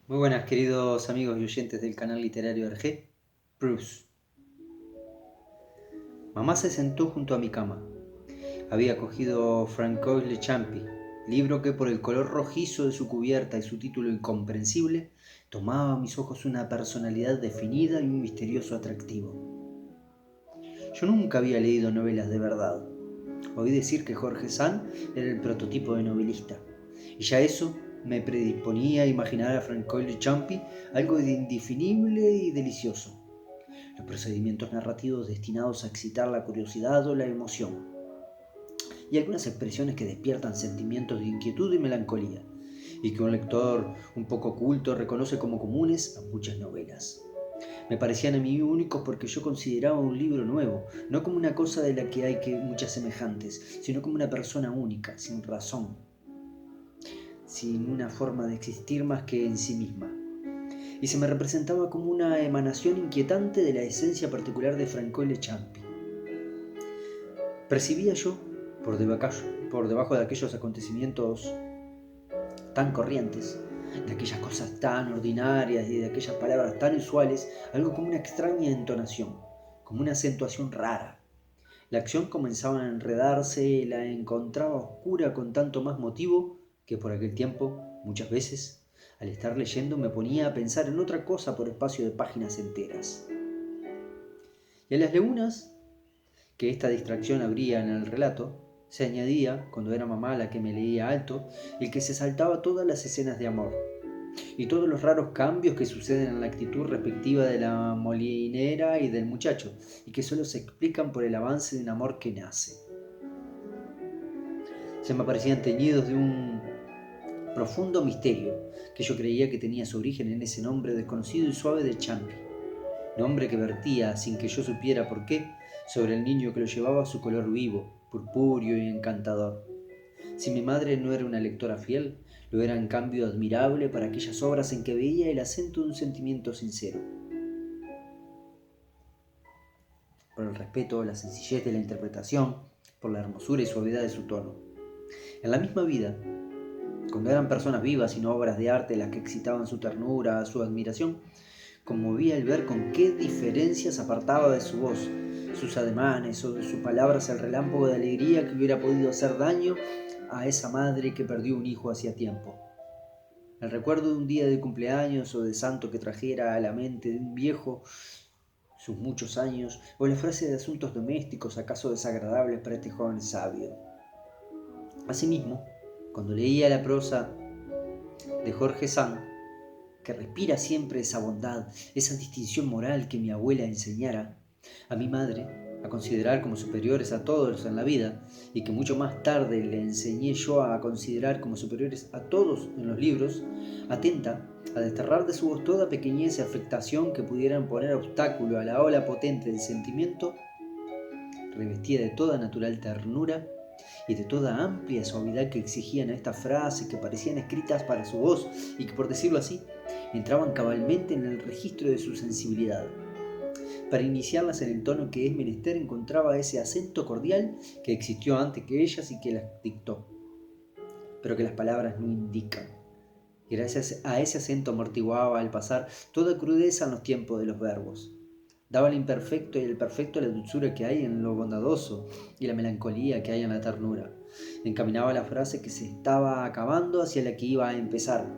Muy buenas, queridos amigos y oyentes del canal literario RG. Bruce. Mamá se sentó junto a mi cama. Había cogido Francois Le Champi, libro que por el color rojizo de su cubierta y su título incomprensible, tomaba a mis ojos una personalidad definida y un misterioso atractivo. Yo nunca había leído novelas de verdad. Oí decir que Jorge Sand era el prototipo de novelista, y ya eso me predisponía a imaginar a Francois Le Champi algo de indefinible y delicioso. Los procedimientos narrativos destinados a excitar la curiosidad o la emoción, y algunas expresiones que despiertan sentimientos de inquietud y melancolía, y que un lector un poco culto reconoce como comunes a muchas novelas. Me parecían a mí únicos porque yo consideraba un libro nuevo, no como una cosa de la que hay muchas semejantes, sino como una persona única, sin razón, sin una forma de existir más que en sí misma. Y se me representaba como una emanación inquietante de la esencia particular de Francois Le Champi. Percibía yo, por debajo de aquellos acontecimientos tan corrientes, de aquellas cosas tan ordinarias y de aquellas palabras tan usuales, algo como una extraña entonación, como una acentuación rara. La acción comenzaba a enredarse y la encontraba oscura con tanto más motivo que por aquel tiempo, muchas veces, al estar leyendo me ponía a pensar en otra cosa por espacio de páginas enteras. Y a las lagunas que esta distracción abría en el relato, se añadía, cuando era mamá la que me leía alto, el que se saltaba todas las escenas de amor, y todos los raros cambios que suceden en la actitud respectiva de la molinera y del muchacho, y que solo se explican por el avance de un amor que nace. Se me aparecían teñidos de un profundo misterio, que yo creía que tenía su origen en ese nombre desconocido y suave de Champi, nombre que vertía, sin que yo supiera por qué, sobre el niño que lo llevaba su color vivo, purpúreo y encantador. Si mi madre no era una lectora fiel, lo era en cambio admirable para aquellas obras en que veía el acento de un sentimiento sincero, por el respeto, la sencillez de la interpretación, por la hermosura y suavidad de su tono. En la misma vida, cuando eran personas vivas y no obras de arte las que excitaban su ternura, su admiración, conmovía el ver con qué diferencias apartaba de su voz, sus ademanes o de sus palabras el relámpago de alegría que hubiera podido hacer daño a esa madre que perdió un hijo hacía tiempo. El recuerdo de un día de cumpleaños o de santo que trajera a la mente de un viejo sus muchos años, o la frase de asuntos domésticos acaso desagradables para este joven sabio. Asimismo, cuando leía la prosa de Jorge Sand, que respira siempre esa bondad, esa distinción moral que mi abuela enseñara a mi madre a considerar como superiores a todos en la vida, y que mucho más tarde le enseñé yo a considerar como superiores a todos en los libros, atenta a desterrar de su voz toda pequeñez y afectación que pudieran poner obstáculo a la ola potente del sentimiento, revestida de toda natural ternura y de toda amplia suavidad que exigían a estas frases que parecían escritas para su voz y que, por decirlo así, entraban cabalmente en el registro de su sensibilidad. Para iniciarlas en el tono que es menester encontraba ese acento cordial que existió antes que ellas y que las dictó, pero que las palabras no indican. Y gracias a ese acento amortiguaba al pasar toda crudeza en los tiempos de los verbos. Daba al imperfecto y al perfecto la dulzura que hay en lo bondadoso y la melancolía que hay en la ternura. Encaminaba la frase que se estaba acabando hacia la que iba a empezar,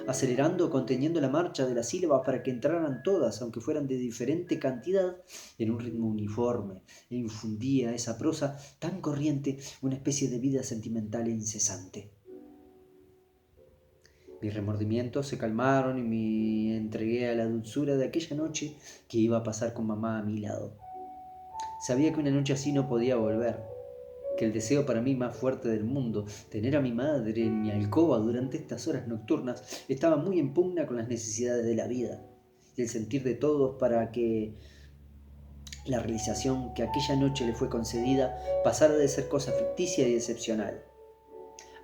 acelerando o conteniendo la marcha de las sílabas para que entraran todas, aunque fueran de diferente cantidad, en un ritmo uniforme, e infundía a esa prosa tan corriente una especie de vida sentimental e incesante. Mis remordimientos se calmaron y me entregué a la dulzura de aquella noche que iba a pasar con mamá a mi lado. Sabía que una noche así no podía volver, que el deseo para mí más fuerte del mundo, tener a mi madre en mi alcoba durante estas horas nocturnas, estaba muy en pugna con las necesidades de la vida y el sentir de todos para que la realización que aquella noche le fue concedida pasara de ser cosa ficticia y excepcional.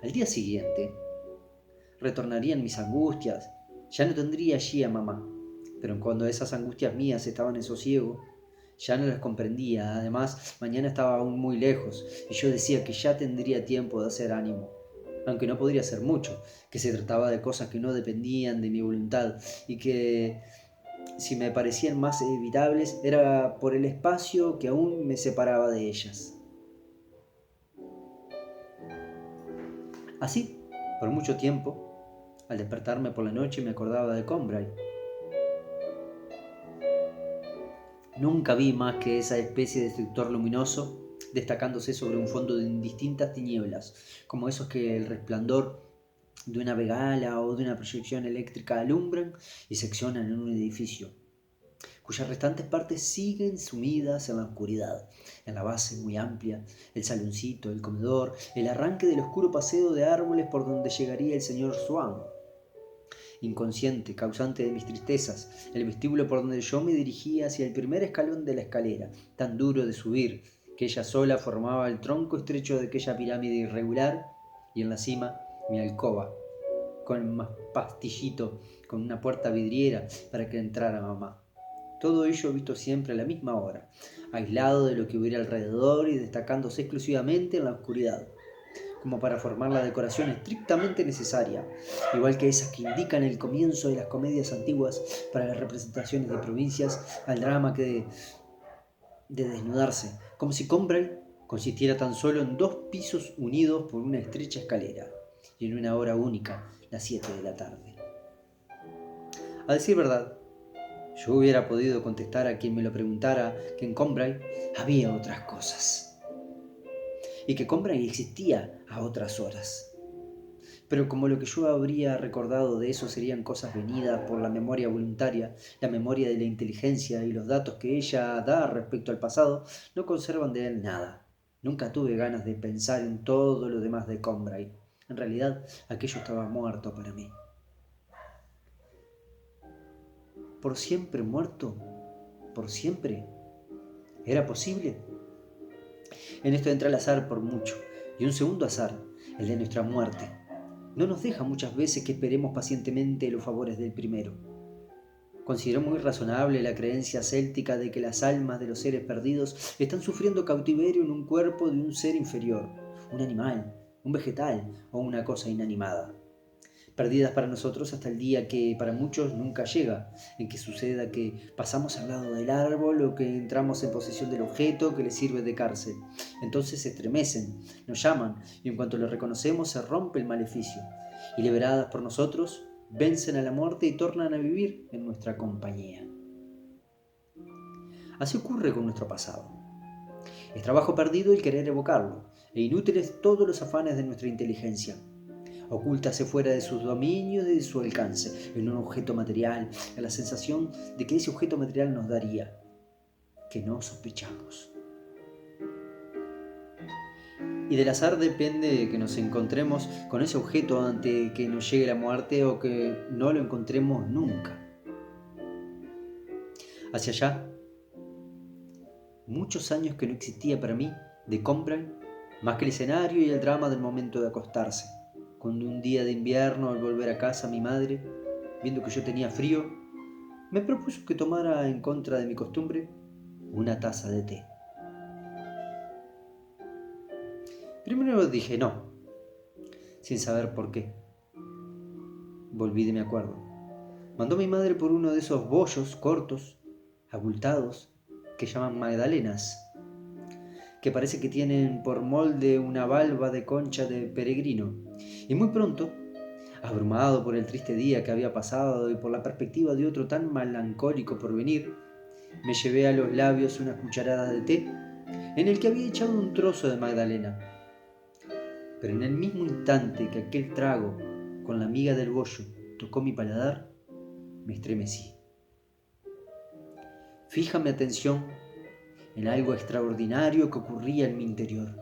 Al día siguiente, retornarían mis angustias, ya no tendría allí a mamá, pero cuando esas angustias mías estaban en sosiego, ya no las comprendía. Además, mañana estaba aún muy lejos y yo decía que ya tendría tiempo de hacer ánimo. aunque no podría hacer mucho, que se trataba de cosas que no dependían de mi voluntad y que, si me parecían más evitables, era por el espacio que aún me separaba de ellas. Así, por mucho tiempo, al despertarme por la noche me acordaba de Combray. Nunca vi más que esa especie de destructor luminoso destacándose sobre un fondo de indistintas tinieblas, como esos que el resplandor de una bengala o de una proyección eléctrica alumbran y seccionan en un edificio, cuyas restantes partes siguen sumidas en la oscuridad. En la base muy amplia, el saloncito, el comedor, el arranque del oscuro paseo de árboles por donde llegaría el señor Swan, inconsciente, causante de mis tristezas, el vestíbulo por donde yo me dirigía hacia el primer escalón de la escalera, tan duro de subir, que ella sola formaba el tronco estrecho de aquella pirámide irregular, y en la cima mi alcoba, con un pastillito, con una puerta vidriera para que entrara mamá. Todo ello visto siempre a la misma hora, aislado de lo que hubiera alrededor y destacándose exclusivamente en la oscuridad, como para formar la decoración estrictamente necesaria, igual que esas que indican el comienzo de las comedias antiguas para las representaciones de provincias, al drama que de desnudarse, como si Combray consistiera tan solo en 2 pisos unidos por una estrecha escalera, y en una hora única, las 7 de la tarde. A decir verdad, yo hubiera podido contestar a quien me lo preguntara que en Combray había otras cosas, y que Combray existía a otras horas. Pero como lo que yo habría recordado de eso serían cosas venidas por la memoria voluntaria, la memoria de la inteligencia y los datos que ella da respecto al pasado, no conservan de él nada. Nunca tuve ganas de pensar en todo lo demás de Combray. En realidad, aquello estaba muerto para mí. ¿Por siempre muerto? ¿Por siempre? ¿Era posible? En esto entra el azar por mucho, y un segundo azar, el de nuestra muerte. No nos deja muchas veces que esperemos pacientemente los favores del primero. Considero muy razonable la creencia céltica de que las almas de los seres perdidos están sufriendo cautiverio en un cuerpo de un ser inferior, un animal, un vegetal o una cosa inanimada. Perdidas para nosotros hasta el día que para muchos nunca llega, en que suceda que pasamos al lado del árbol o que entramos en posesión del objeto que les sirve de cárcel. Entonces se estremecen, nos llaman y en cuanto lo reconocemos se rompe el maleficio y liberadas por nosotros vencen a la muerte y tornan a vivir en nuestra compañía. Así ocurre con nuestro pasado. Es trabajo perdido el querer evocarlo e inútiles todos los afanes de nuestra inteligencia. Ocúltase fuera de sus dominios y de su alcance, en un objeto material, en la sensación de que ese objeto material nos daría, que no sospechamos. Y del azar depende que nos encontremos con ese objeto antes que nos llegue la muerte o que no lo encontremos nunca. Hacia allá, muchos años que no existía para mí de Combray, más que el escenario y el drama del momento de acostarse. Cuando un día de invierno, al volver a casa, mi madre, viendo que yo tenía frío, me propuso que tomara, en contra de mi costumbre, una taza de té. Primero dije no, sin saber por qué. Volví de mi acuerdo. Mandó mi madre por uno de esos bollos cortos, abultados, que llaman magdalenas, que parece que tienen por molde una valva de concha de peregrino. Y muy pronto, abrumado por el triste día que había pasado y por la perspectiva de otro tan melancólico por venir, me llevé a los labios una cucharada de té en el que había echado un trozo de magdalena. Pero en el mismo instante que aquel trago con la miga del bollo tocó mi paladar, me estremecí. Fija mi atención en algo extraordinario que ocurría en mi interior.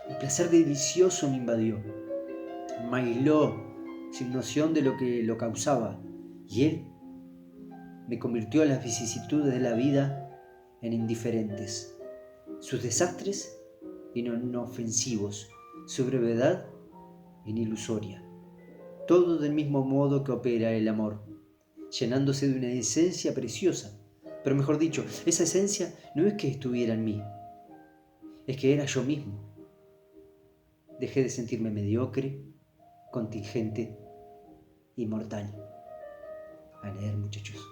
Un placer delicioso me invadió. Me aisló sin noción de lo que lo causaba, y él me convirtió a las vicisitudes de la vida en indiferentes, sus desastres en inofensivos, su brevedad en ilusoria. Todo del mismo modo que opera el amor, llenándose de una esencia preciosa. Pero mejor dicho, esa esencia no es que estuviera en mí, es que era yo mismo. Dejé de sentirme mediocre, contingente y mortal. A leer, muchachos.